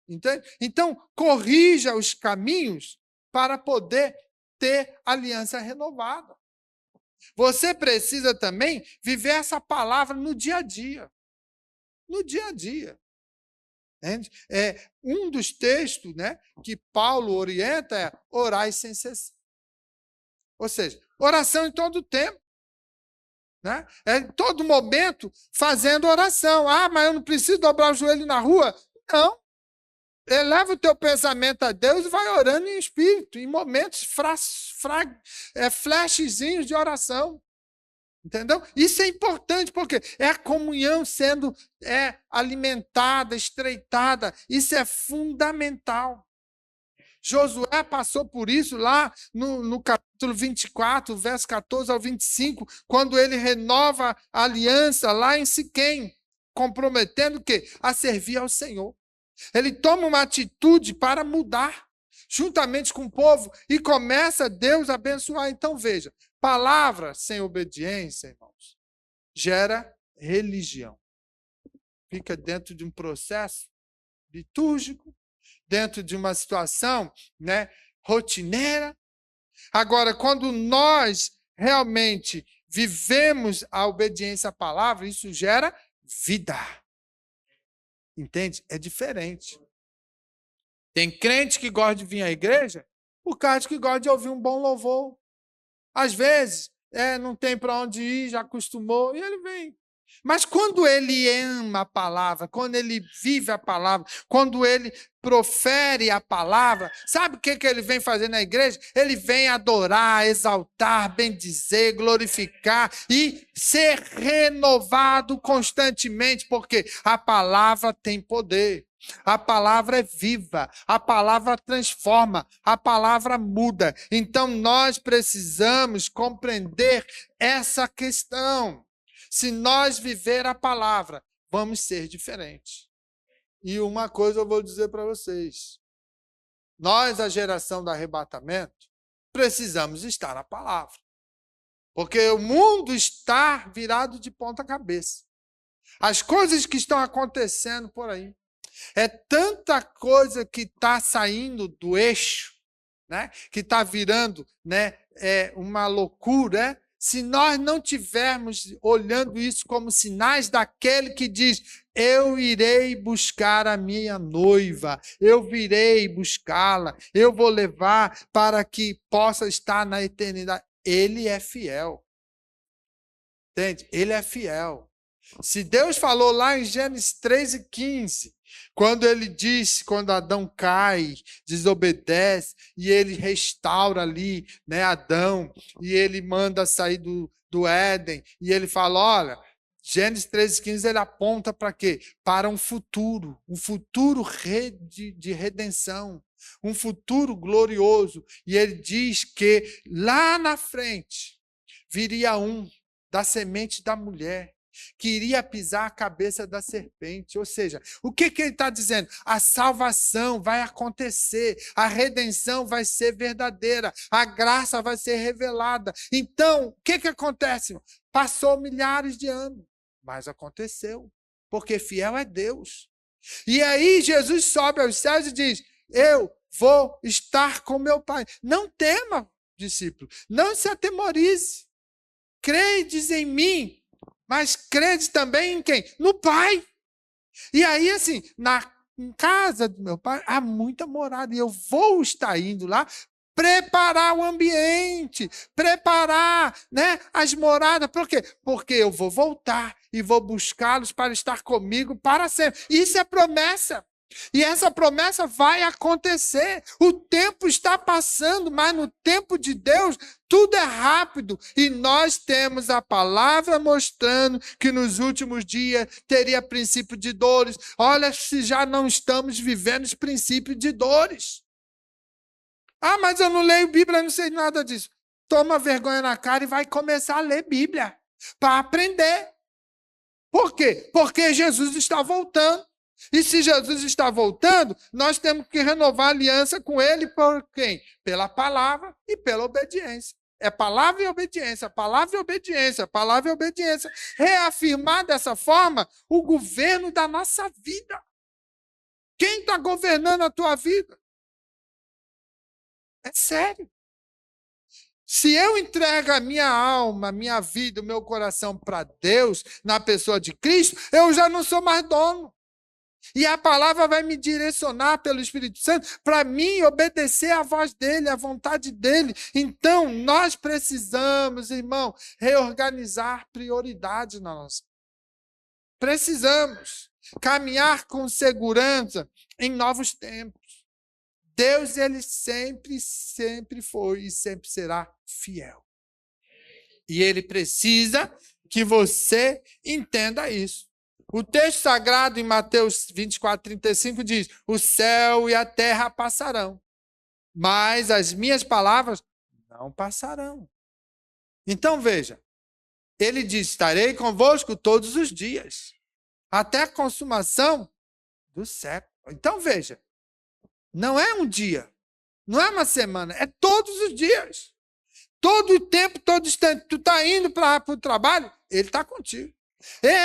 Speaker 1: Entende? Então, corrija os caminhos para poder ter aliança renovada. Você precisa também viver essa palavra no dia a dia. No dia a dia. Entende? Um dos textos, né, que Paulo orienta é orai sem cessar. Ou seja, oração em todo tempo. Né? Em todo momento fazendo oração. Ah, mas eu não preciso dobrar o joelho na rua? Não. Eleva o teu pensamento a Deus e vai orando em espírito, em momentos flashzinhos de oração. Entendeu? Isso é importante, porque é a comunhão sendo alimentada, estreitada. Isso é fundamental. Josué passou por isso lá no capítulo 24, verso 14 ao 25, quando ele renova a aliança lá em Siquém, comprometendo o quê? A servir ao Senhor. Ele toma uma atitude para mudar, juntamente com o povo, e começa Deus a abençoar. Então, veja, palavra sem obediência, irmãos, gera religião. Fica dentro de um processo litúrgico, dentro de uma situação, né, rotineira. Agora, quando nós realmente vivemos a obediência à palavra, isso gera vida. Entende? É diferente. Tem crente que gosta de vir à igreja por causa que gosta de ouvir um bom louvor. Às vezes, não tem para onde ir, já acostumou, e ele vem. Mas quando ele ama a palavra, quando ele vive a palavra, quando ele profere a palavra, sabe o que ele vem fazer na igreja? Ele vem adorar, exaltar, bendizer, glorificar e ser renovado constantemente, porque a palavra tem poder. A palavra é viva, a palavra transforma, a palavra muda. Então, nós precisamos compreender essa questão. Se nós viver a palavra, vamos ser diferentes. E uma coisa eu vou dizer para vocês. Nós, a geração do arrebatamento, precisamos estar na palavra. Porque o mundo está virado de ponta cabeça. As coisas que estão acontecendo por aí. É tanta coisa que está saindo do eixo, né? Que está virando, né, uma loucura. Se nós não tivermos olhando isso como sinais daquele que diz: eu irei buscar a minha noiva, eu virei buscá-la, eu vou levar para que possa estar na eternidade. Ele é fiel. Entende? Ele é fiel. Se Deus falou lá em Gênesis 13:15, quando ele disse, quando Adão cai, desobedece, e ele restaura ali, né, Adão, e ele manda sair do Éden, e ele fala, olha, Gênesis 13:15, ele aponta para quê? Para um futuro de redenção, um futuro glorioso. E ele diz que lá na frente viria um da semente da mulher, que iria pisar a cabeça da serpente. Ou seja, o que ele está dizendo? A salvação vai acontecer, a redenção vai ser verdadeira, a graça vai ser revelada. Então, o que acontece? Passou milhares de anos, mas aconteceu, porque fiel é Deus. E aí Jesus sobe aos céus e diz, eu vou estar com meu Pai. Não tema, discípulo, não se atemorize. Credes em mim, mas crede também em quem? No Pai. E aí, assim, em casa do meu Pai há muita morada. E eu vou estar indo lá preparar o ambiente, preparar, né, as moradas. Por quê? Porque eu vou voltar e vou buscá-los para estar comigo para sempre. Isso é promessa. E essa promessa vai acontecer. O tempo está passando, mas no tempo de Deus tudo é rápido. E nós temos a palavra mostrando que nos últimos dias teria princípio de dores. Olha, se já não estamos vivendo os princípios de dores. Ah, mas eu não leio Bíblia, não sei nada disso. Toma vergonha na cara e vai começar a ler Bíblia para aprender. Por quê? Porque Jesus está voltando. E se Jesus está voltando, nós temos que renovar a aliança com ele por quem? Pela palavra e pela obediência. É palavra e obediência, palavra e obediência, palavra e obediência. Reafirmar dessa forma o governo da nossa vida. Quem está governando a tua vida? É sério. Se eu entrego a minha alma, a minha vida, o meu coração para Deus, na pessoa de Cristo, eu já não sou mais dono. E a palavra vai me direcionar pelo Espírito Santo para mim obedecer à voz dele, à vontade dele. Então, nós precisamos, irmão, reorganizar prioridades na nossa vida. Precisamos caminhar com segurança em novos tempos. Deus, ele sempre foi e sempre será fiel. E ele precisa que você entenda isso. O texto sagrado em Mateus 24:35 diz: o céu e a terra passarão, mas as minhas palavras não passarão. Então veja, ele diz: estarei convosco todos os dias, até a consumação do século. Então veja, não é um dia, não é uma semana, é todos os dias. Todo o tempo, todo instante, tu está indo para o trabalho, ele está contigo.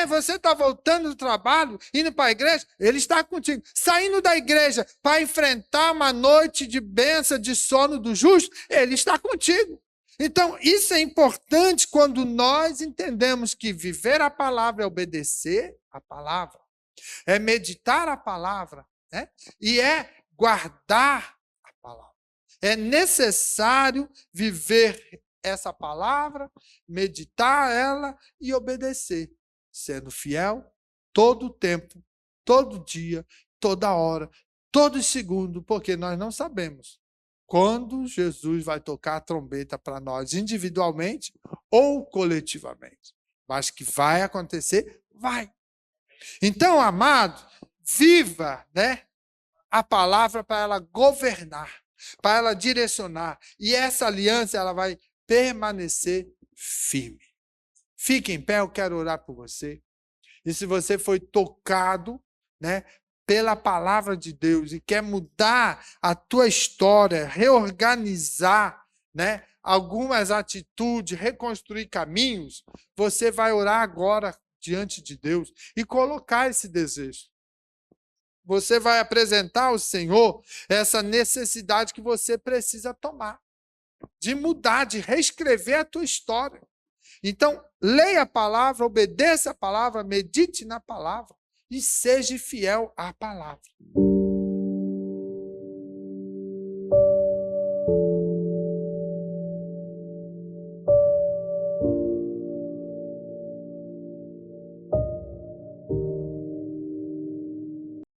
Speaker 1: Você está voltando do trabalho, indo para a igreja, ele está contigo. Saindo da igreja para enfrentar uma noite de bênção, de sono do justo, ele está contigo. Então, isso é importante quando nós entendemos que viver a palavra é obedecer a palavra, é meditar a palavra, né? E é guardar a palavra. É necessário viver essa palavra, meditar ela e obedecer, sendo fiel todo o tempo, todo dia, toda hora, todo segundo, porque nós não sabemos quando Jesus vai tocar a trombeta para nós individualmente ou coletivamente. Mas que vai acontecer, vai. Então, amado, viva, né, a palavra para ela governar, para ela direcionar. E essa aliança ela vai permanecer firme. Fique em pé, eu quero orar por você. E se você foi tocado, né, pela palavra de Deus e quer mudar a tua história, reorganizar, né, algumas atitudes, reconstruir caminhos, você vai orar agora diante de Deus e colocar esse desejo. Você vai apresentar ao Senhor essa necessidade que você precisa tomar, de mudar, de reescrever a tua história. Então, leia a palavra, obedeça a palavra, medite na palavra e seja fiel à palavra.